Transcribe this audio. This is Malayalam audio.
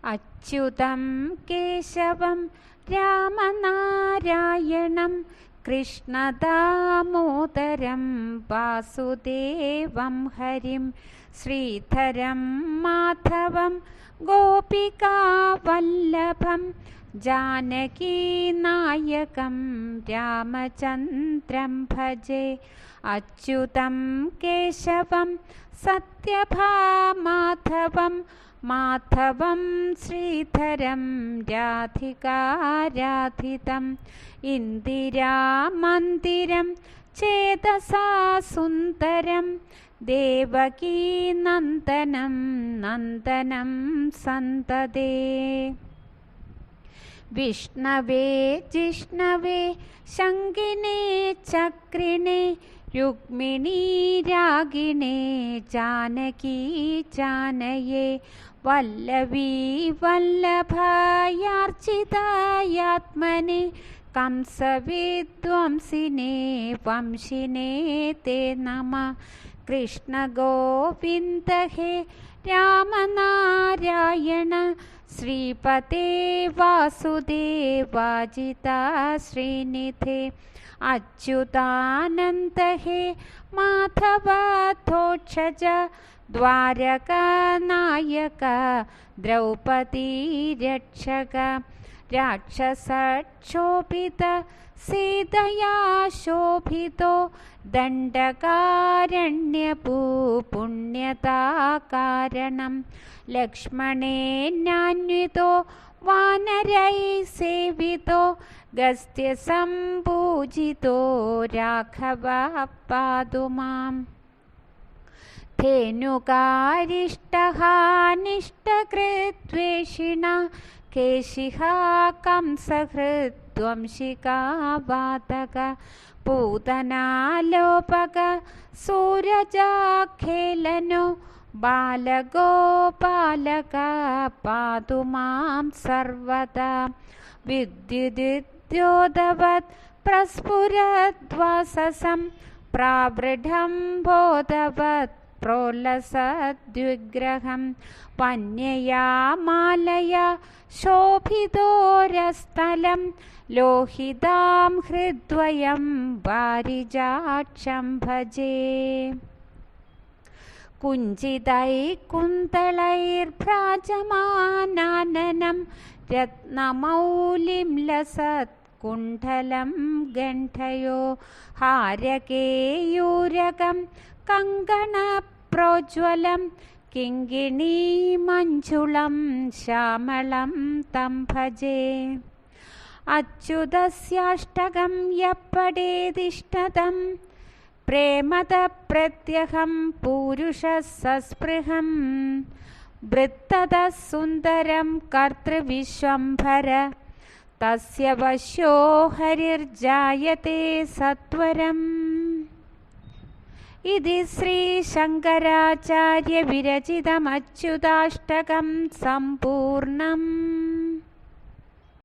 അച്യുതം കേശവം രാമനാരായണം കൃഷ്ണദാമോദരം വാസുദേവം ഹരിം ശ്രീധരം മാധവം ഗോപികാവല്ലഭം ജാനകീനായകം രാമചന്ദ്രം ഭജേ. അച്യുതം കേശവം സത്യഭാമാധവം മാധവം ശ്രീധരം രാധികാരാധിതം ഇന്ദിരാമന്ദിരം ചേതസാ സുന്ദരം ദേവകീനന്ദനം നന്ദനം സന്തതേ. വിഷ്ണവേ ജിഷ്ണവേ ശങ്കിനേ ചക്രിണേ രുക്മിണീ രാഗിണേ ജാനകീ ജാനയേ വല്ലഭീ വല്ലഭായാർച്ചിതായാത്മനെ കംസവിധ്വംസിനേ വംശിനേ തേ നമഃ. കൃഷ്ണ ഗോവിന്ദ ഹേ രാമനാരായണ ശ്രീപതേ വാസുദേവാജിതാ ശ്രീനിധേ. അച്യുതാനന്ദ ഹേ മാധവധോക്ഷജ ദ്വാരകാനായക ദ്രൗപദീ രക്ഷക. രാക്ഷസക്ഷോഭിത സീതയാ ശോഭിതോ ദണ്ഡകാരണ്യപൂ പുണ്യതാകാരണം. ലക്ഷ്മണേനാന്വിതോ വാനരൈ സേവിതോ ഗസ്ത്യസംപൂജിതോ രാഘവ പാതു മാം. ധേനുകാരിഷ്ടഹാനിഷ്ടകൃദ്വേഷിണ കേശിഹ കംസഹൃദ്വംശികാവാതക പൂതനാലോപക സൂരജാഖേലനോ ബാലഗോപാലക പാതു മാം സർവദാ. വിദ്യുദ്യോതവത് പ്രസ്ഫുരദ്വാസസം പ്രാവൃഢം ബോധവത് പ്രോലസദ്വിഗ്രഹം വന്യയാ മാലയാ ശോഭിതോരസ്ഥലം ലോഹിതാം ഹൃദ്വയം വാരിജാക്ഷം ഭജേ. കുഞ്ചിതൈ കുന്തളൈർഭ്രാജമാനാനനം രത്നമൗലിം ലസത് കുണ്ഡലം ഗണ്ഠയോ ഹാരകേയൂരകം കങ്കണപ്രോജ്വലം കിങ്കിണീ മഞ്ജുളം ശ്യാമളം തം ഭജേ. അച്യുതസ്യാഷ്ടകം യപ്പടേതിഷ്ഠതം പ്രേമത പ്രത്യഹം പൂരുഷസസ്പൃഹം വൃത്തത സുന്ദരം കർത്തൃവിശ്വംഭര തസ്യ വശ്യോ ഹരിർജായത്തെ സത്വരം. ഇതി ശ്രീശങ്കരാചാര്യ വിരചിതമച്യുതാഷ്ടകം സമ്പൂർണം.